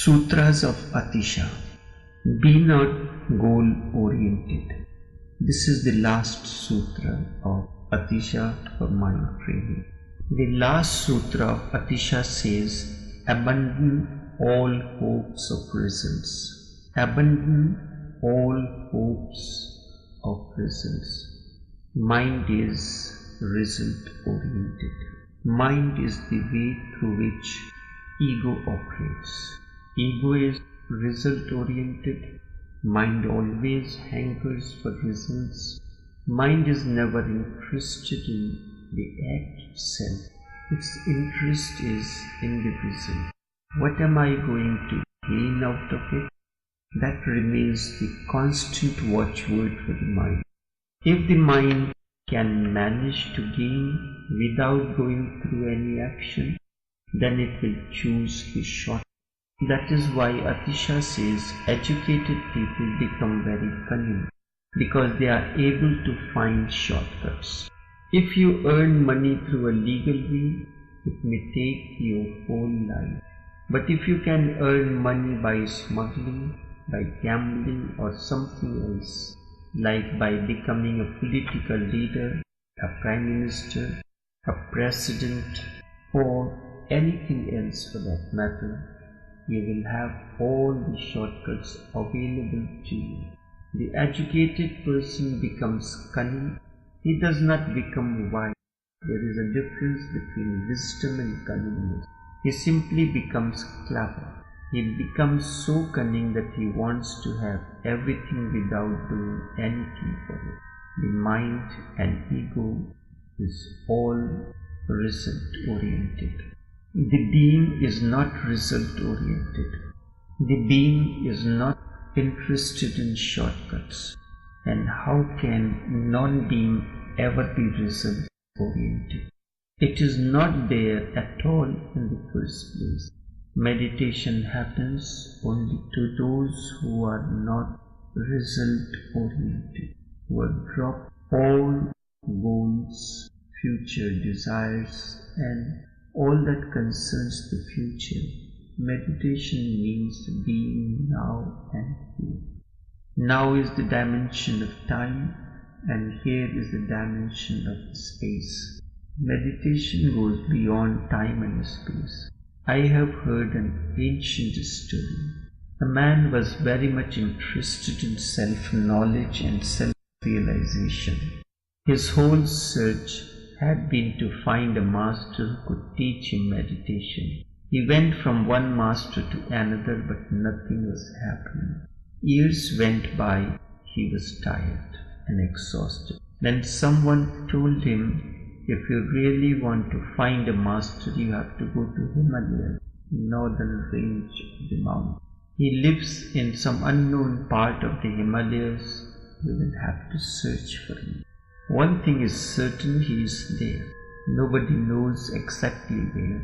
Sutras of Atisha. Be not goal oriented. This is the last sutra of Atisha for mind training. The last sutra of Atisha says, abandon all hopes of results. Abandon all hopes of results. Mind is result oriented. Mind is the way through which ego operates. Ego is result oriented. Mind always hankers for results. Mind is never interested in the act itself. Its interest is in the result. What am I going to gain out of it? That remains the constant watchword for the mind. If the mind can manage to gain without going through any action, then it will choose the short. That is why Atisha'S says educated people become very cunning, because they are able to find shortcuts. If you earn money through a legal way, it may take your whole life. But if you can earn money by smuggling, by gambling or something else, like by becoming a political leader, a prime minister, a president, or anything else for that matter, you will have all the shortcuts available to you. The educated person becomes cunning. He does not become wise. There is a difference between wisdom and cunningness. He simply becomes clever. He becomes so cunning that he wants to have everything without doing anything for it. The mind and ego is all result oriented. The being is not result oriented. The being is not interested in shortcuts. And how can non-being ever be result oriented? It is not there at all in the first place. Meditation happens only to those who are not result oriented, who have dropped all goals, future desires, and all that concerns the future. Meditation means being now and here. Now is the dimension of time, and here is the dimension of space. Meditation goes beyond time and space. I have heard an ancient story. A man was very much interested in self-knowledge and self-realization. His whole search had been to find a master who could teach him meditation. He went from one master to another, but nothing was happening. Years went by. He was tired and exhausted. Then someone told him, if you really want to find a master, you have to go to Himalaya, northern range of the mountain. He lives in some unknown part of the Himalayas. You will have to search for him. One thing is certain, he is there. Nobody knows exactly where,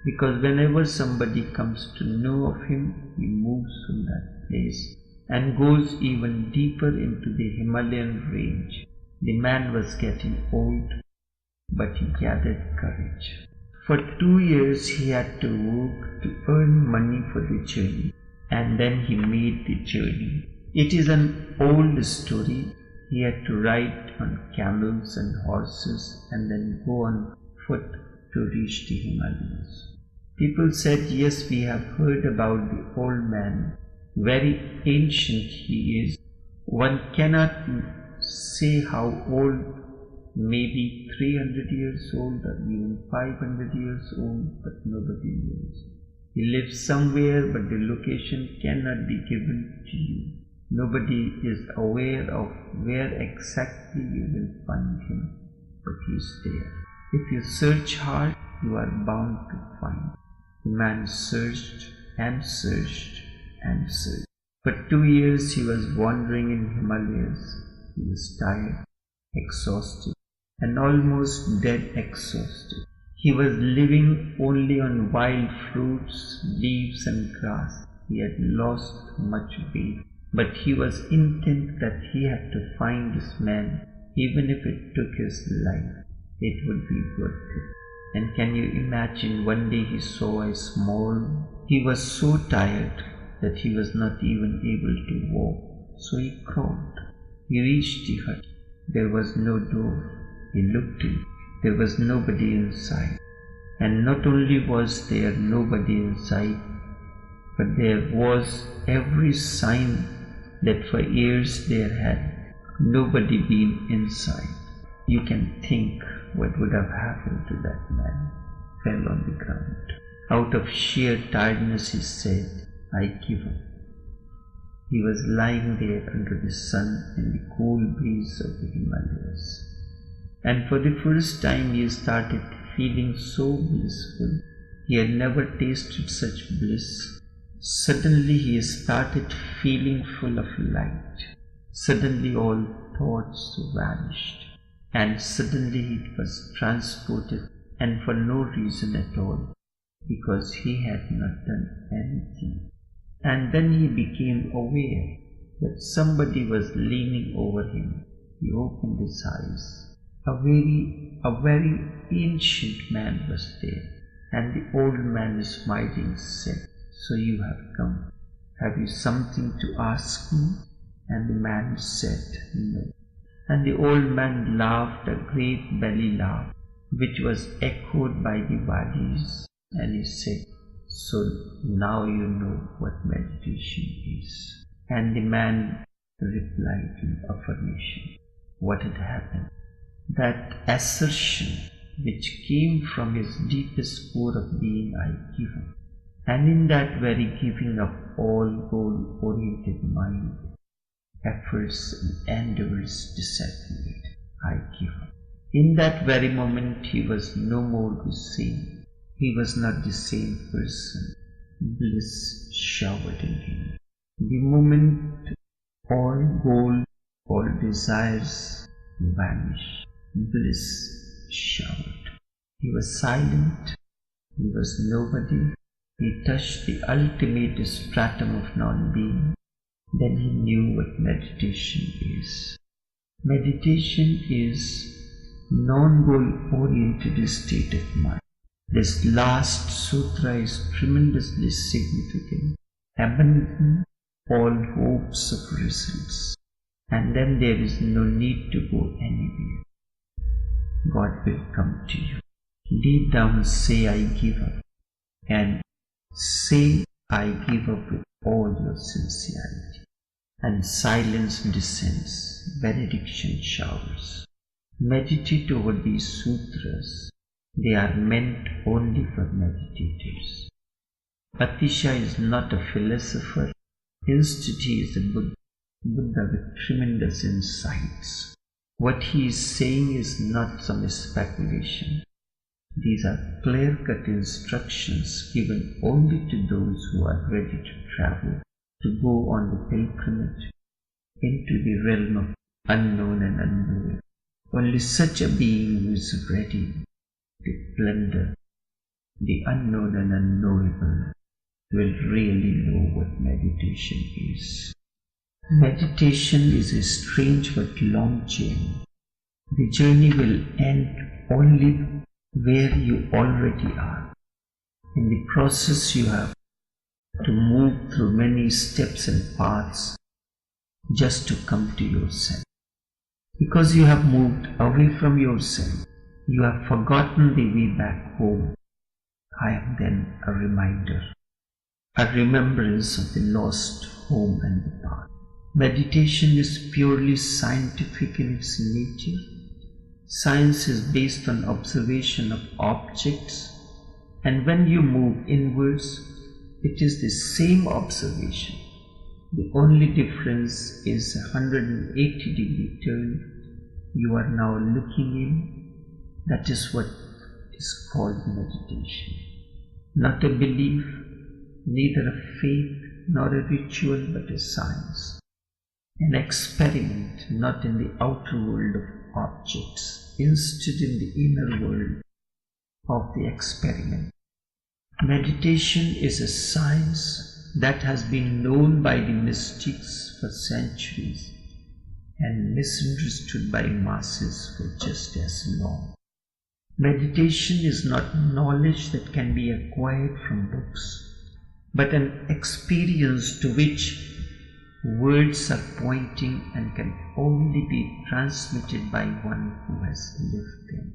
because whenever somebody comes to know of him, he moves from that place and goes even deeper into the Himalayan range. The man was getting old, but he gathered courage. For 2 years he had to work to earn money for the journey, and then he made the journey. It is an old story. He had to ride on camels and horses and then go on foot to reach the Himalayas. People said, yes, we have heard about the old man. Very ancient he is. One cannot say how old, maybe 300 years old or even 500 years old, but nobody knows. He lives somewhere, but the location cannot be given to you. Nobody is aware of where exactly you will find him, but he is there. If you search hard, you are bound to find. The man searched and searched and searched. For 2 years he was wandering in Himalayas. He was tired, exhausted, and almost dead exhausted. He was living only on wild fruits, leaves and grass. He had lost much weight. But he was intent that he had to find this man. Even if it took his life, it would be worth it. And can you imagine, one day he saw a small He was so tired that he was not even able to walk, so he crawled. He reached the hut. There was no door. He looked in. There was nobody inside. And not only was there nobody inside, but there was every sign that for years there had nobody been inside. You can think what would have happened to that man. Fell on the ground. Out of sheer tiredness he said, "I give up." He was lying there under the sun in the cool breeze of the Himalayas. And for the first time he started feeling so blissful. He had never tasted such bliss. Suddenly he started feeling full of light. Suddenly all thoughts vanished. And suddenly he was transported, and for no reason at all, because he had not done anything. And then he became aware that somebody was leaning over him. He opened his eyes. A very ancient man was there, and the old man smiling said, "So you have come. Have you something to ask me?" And the man said, "No." And the old man laughed a great belly laugh, which was echoed by the valleys, and he said, "So now you know what meditation is." And the man replied in affirmation. What had happened? That assertion which came from his deepest core of being, "I give up." And in that very giving up all goal-oriented mind, efforts and endeavors disappeared. I give up. In that very moment he was no more the same. He was not the same person. Bliss showered in him. The moment all goal, all desires vanished, bliss showered. He was silent. He was nobody. He touched the ultimate stratum of non-being. Then he knew what meditation is. Meditation is non-goal-oriented state of mind. This last sutra is tremendously significant. Abandon all hopes of results, and then there is no need to go anywhere. God will come to you. Deep down say, "I give up," and say, "I give up" with all your sincerity. And silence descends, benediction showers. Meditate over these sutras. They are meant only for meditators. Atisha is not a philosopher. Instead, he is a Buddha with tremendous insights. What he is saying is not some speculation. These are clear-cut instructions given only to those who are ready to travel, to go on the pilgrimage into the realm of unknown and unknown. Only such a being who is ready to plunder the unknown and unknowable will really know what meditation is. Meditation is a strange but long journey. The journey will end only where you already are. In the process you have to move through many steps and paths just to come to yourself. Because you have moved away from yourself, you have forgotten the way back home. I am then a reminder, a remembrance of the lost home and the path. Meditation is purely scientific in its nature. Science is based on observation of objects, and when you move inwards, it is the same observation. The only difference is a 180-degree turn. You are now looking in. That is what is called meditation. Not a belief, neither a faith nor a ritual, but a science. An experiment, not in the outer world of objects, instead in the inner world of the experiment. Meditation is a science that has been known by the mystics for centuries and misunderstood by masses for just as long. Meditation is not knowledge that can be acquired from books. but an experience to which words are pointing and can only be transmitted by one who has lived them.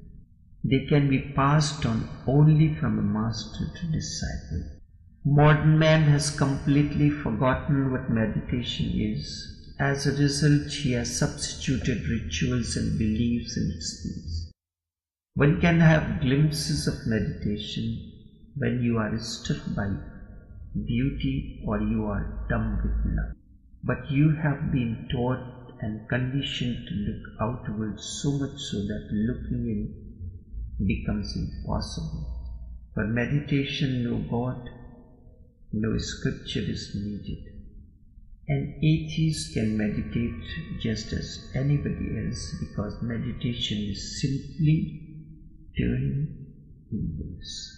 They can be passed on only from a master to disciple. Modern man has completely forgotten what meditation is. As a result, he has substituted rituals and beliefs in its place. One can have glimpses of meditation when you are struck by beauty or you are dumb with love. But you have been taught and conditioned to look outward so much so that looking in becomes impossible. For meditation, no God, no scripture is needed. An atheist can meditate just as anybody else because meditation is simply turning inwards.